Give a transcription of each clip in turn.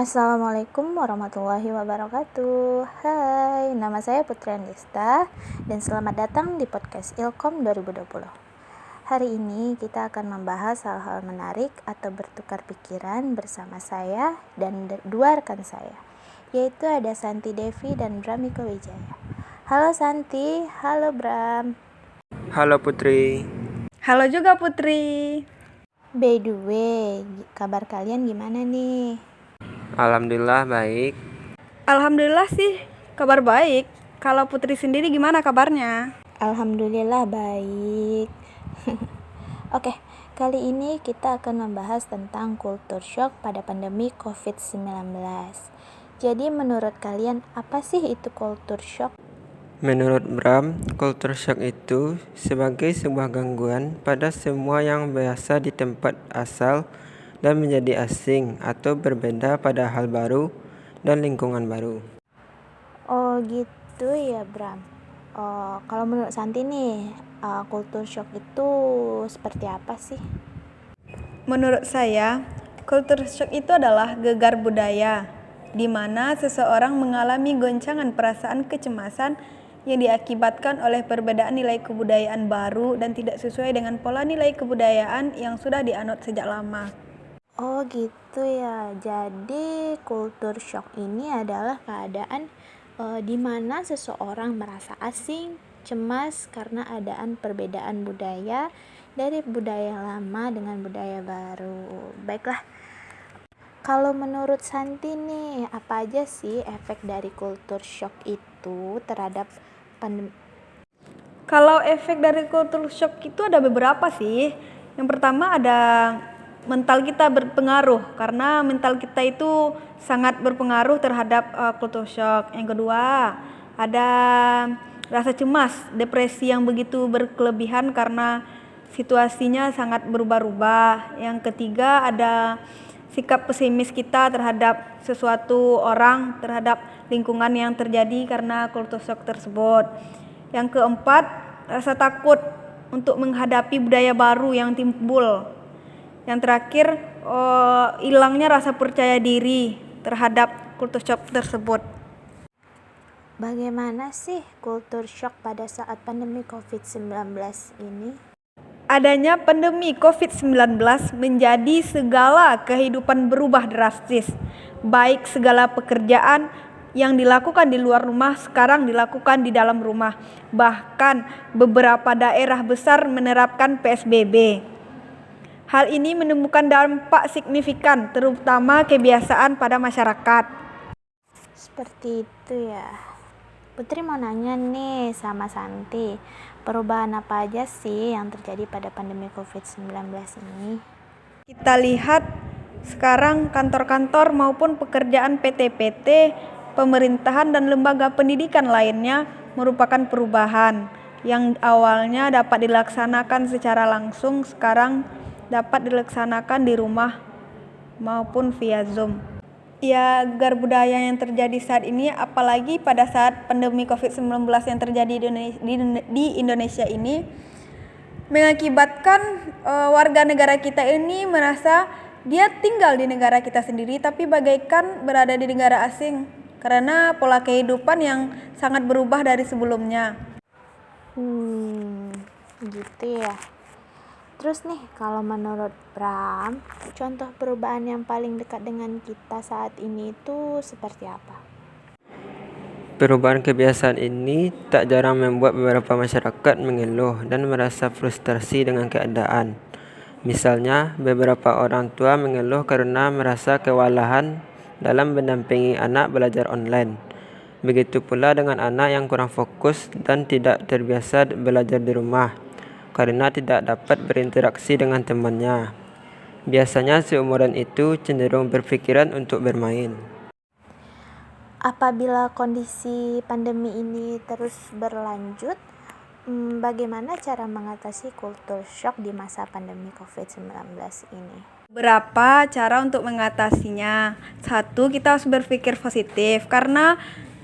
Assalamualaikum warahmatullahi wabarakatuh. Hai, nama saya Putri Andista dan selamat datang di podcast Ilkom 2020. Hari ini kita akan membahas hal-hal menarik atau bertukar pikiran bersama saya dan dua rekan saya, yaitu ada Santi Devi dan Bramiko Wijaya. Halo Santi, halo Bram. Halo Putri. Halo juga Putri. By the way, kabar kalian gimana nih? Alhamdulillah baik. Alhamdulillah sih kabar baik. Kalau Putri sendiri gimana kabarnya? Alhamdulillah baik. Oke, kali ini kita akan membahas tentang culture shock pada pandemi COVID-19. Jadi menurut kalian apa sih itu culture shock? Menurut Bram, culture shock itu sebagai sebuah gangguan pada semua yang biasa di tempat asal dan menjadi asing atau berbeda pada hal baru dan lingkungan baru. Oh gitu ya Bram. Kalau menurut Santi nih, culture shock itu seperti apa sih? Menurut saya, culture shock itu adalah gegar budaya, di mana seseorang mengalami goncangan perasaan kecemasan yang diakibatkan oleh perbedaan nilai kebudayaan baru dan tidak sesuai dengan pola nilai kebudayaan yang sudah dianut sejak lama. Oh gitu ya, jadi culture shock ini adalah keadaan di mana seseorang merasa asing, cemas karena adaan perbedaan budaya dari budaya lama dengan budaya baru. Baiklah, kalau menurut Santi nih, apa aja sih efek dari culture shock itu terhadap pandemi? Kalau efek dari culture shock itu ada beberapa sih. Yang pertama ada mental kita berpengaruh, karena mental kita itu sangat berpengaruh terhadap culture shock. Yang kedua ada rasa cemas, depresi yang begitu berkelebihan karena situasinya sangat berubah-ubah. Yang ketiga ada sikap pesimis kita terhadap sesuatu orang, terhadap lingkungan yang terjadi karena culture shock tersebut. Yang keempat, rasa takut untuk menghadapi budaya baru yang timbul. Yang terakhir, hilangnya rasa percaya diri terhadap culture shock tersebut. Bagaimana sih culture shock pada saat pandemi COVID-19 ini? Adanya pandemi COVID-19 menjadi segala kehidupan berubah drastis. Baik segala pekerjaan yang dilakukan di luar rumah sekarang dilakukan di dalam rumah. Bahkan beberapa daerah besar menerapkan PSBB. Hal ini menemukan dampak signifikan, terutama kebiasaan pada masyarakat. Seperti itu ya. Putri mau nanya nih sama Santi, perubahan apa aja sih yang terjadi pada pandemi COVID-19 ini? Kita lihat sekarang kantor-kantor maupun pekerjaan PT-PT, pemerintahan dan lembaga pendidikan lainnya merupakan perubahan yang awalnya dapat dilaksanakan secara langsung, sekarang dapat dilaksanakan di rumah maupun via Zoom. Ya, gegar budaya yang terjadi saat ini, apalagi pada saat pandemi COVID-19 yang terjadi di Indonesia ini, mengakibatkan warga negara kita ini merasa dia tinggal di negara kita sendiri tapi bagaikan berada di negara asing karena pola kehidupan yang sangat berubah dari sebelumnya. Gitu ya. Terus nih, kalau menurut Bram, contoh perubahan yang paling dekat dengan kita saat ini itu seperti apa? Perubahan kebiasaan ini tak jarang membuat beberapa masyarakat mengeluh dan merasa frustrasi dengan keadaan. Misalnya, beberapa orang tua mengeluh karena merasa kewalahan dalam mendampingi anak belajar online. Begitu pula dengan anak yang kurang fokus dan tidak terbiasa belajar di rumah karena tidak dapat berinteraksi dengan temannya. Biasanya seumuran itu cenderung berpikiran untuk bermain. Apabila kondisi pandemi ini terus berlanjut, bagaimana cara mengatasi culture shock di masa pandemi COVID-19 ini? Berapa cara untuk mengatasinya? Satu, kita harus berpikir positif karena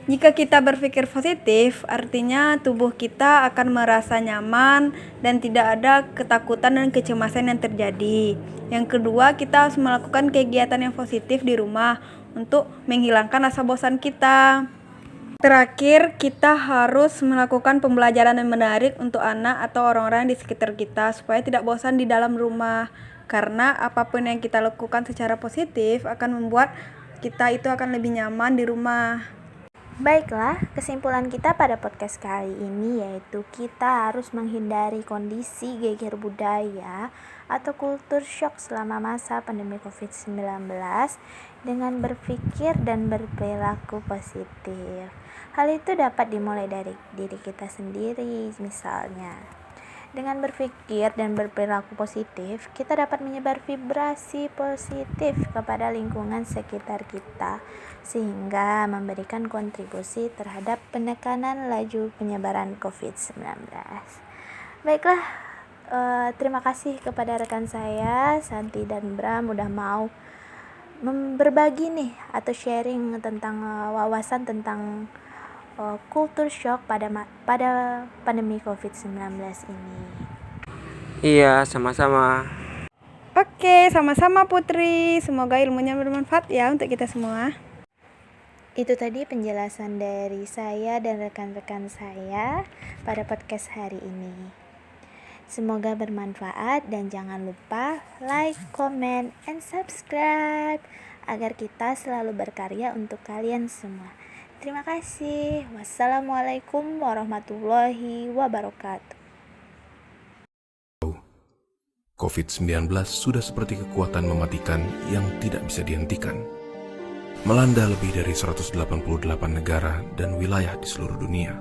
Jika kita berpikir positif, artinya tubuh kita akan merasa nyaman dan tidak ada ketakutan dan kecemasan yang terjadi. Yang kedua, kita harus melakukan kegiatan yang positif di rumah untuk menghilangkan rasa bosan kita. Terakhir, kita harus melakukan pembelajaran yang menarik untuk anak atau orang-orang di sekitar kita supaya tidak bosan di dalam rumah. Karena apapun yang kita lakukan secara positif akan membuat kita itu akan lebih nyaman di rumah. Baiklah, kesimpulan kita pada podcast kali ini yaitu kita harus menghindari kondisi geger budaya atau kultur shock selama masa pandemi COVID-19 dengan berpikir dan berperilaku positif. Hal itu dapat dimulai dari diri kita sendiri, misalnya. Dengan berpikir dan berperilaku positif, kita dapat menyebar vibrasi positif kepada lingkungan sekitar kita, sehingga memberikan kontribusi terhadap penekanan laju penyebaran COVID-19. Baiklah, terima kasih kepada rekan saya, Santi dan Bram, udah mau berbagi nih atau sharing tentang wawasan tentang kultur shock pada pandemi COVID-19 ini. Iya, sama-sama. Oke, sama-sama Putri. Semoga ilmunya bermanfaat ya untuk kita semua. Itu tadi penjelasan dari saya dan rekan-rekan saya pada podcast hari ini. Semoga bermanfaat dan jangan lupa like, comment, and subscribe agar kita selalu berkarya untuk kalian semua. Terima kasih. Wassalamualaikum warahmatullahi wabarakatuh. COVID-19 sudah seperti kekuatan mematikan yang tidak bisa dihentikan. Melanda lebih dari 188 negara dan wilayah di seluruh dunia.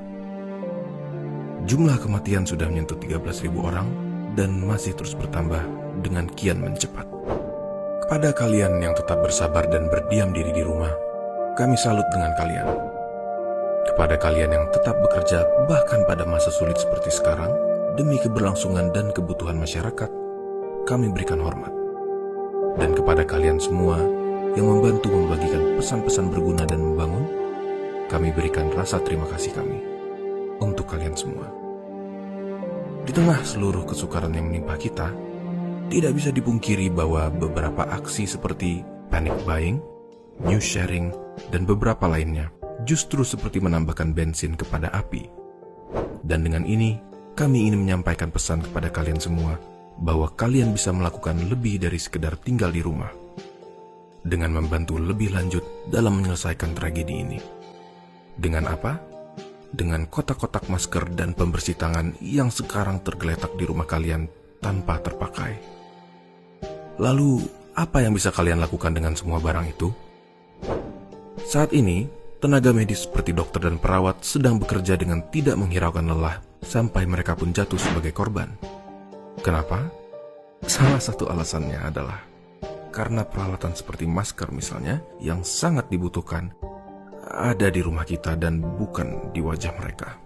Jumlah kematian sudah menyentuh 13.000 orang dan masih terus bertambah dengan kian mencepat. Kepada kalian yang tetap bersabar dan berdiam diri di rumah, kami salut dengan kalian. Kepada kalian yang tetap bekerja bahkan pada masa sulit seperti sekarang, demi keberlangsungan dan kebutuhan masyarakat, kami berikan hormat. Dan kepada kalian semua yang membantu membagikan pesan-pesan berguna dan membangun, kami berikan rasa terima kasih kami untuk kalian semua. Di tengah seluruh kesukaran yang menimpa kita, tidak bisa dipungkiri bahwa beberapa aksi seperti panic buying, news sharing, dan beberapa lainnya justru seperti menambahkan bensin kepada api. Dan dengan ini, kami ingin menyampaikan pesan kepada kalian semua bahwa kalian bisa melakukan lebih dari sekedar tinggal di rumah dengan membantu lebih lanjut dalam menyelesaikan tragedi ini. Dengan apa? Dengan kotak-kotak masker dan pembersih tangan yang sekarang tergeletak di rumah kalian tanpa terpakai. Lalu, apa yang bisa kalian lakukan dengan semua barang itu? Saat ini, tenaga medis seperti dokter dan perawat sedang bekerja dengan tidak menghiraukan lelah sampai mereka pun jatuh sebagai korban. Kenapa? Salah satu alasannya adalah karena peralatan seperti masker misalnya yang sangat dibutuhkan ada di rumah kita dan bukan di wajah mereka.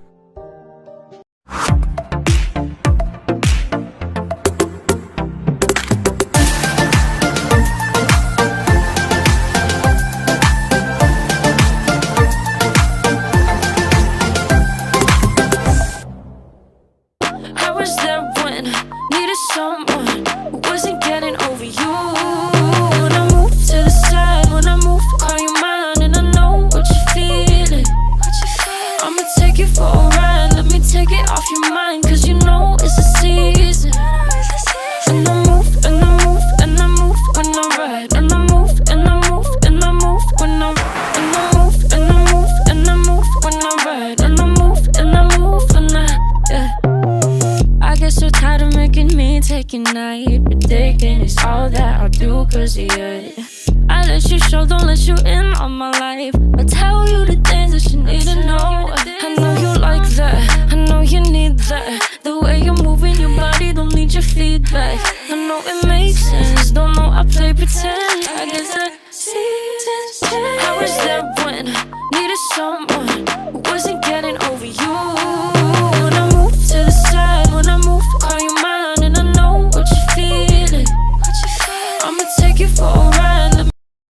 Night, but taking is all that I'll do, cause yeah, I let you show, don't let you in on my life. I tell you the things that you need to know. I know you like that, I know you need that. The way you're moving your body, don't need your feedback. I know it makes sense, don't know I play pretend. I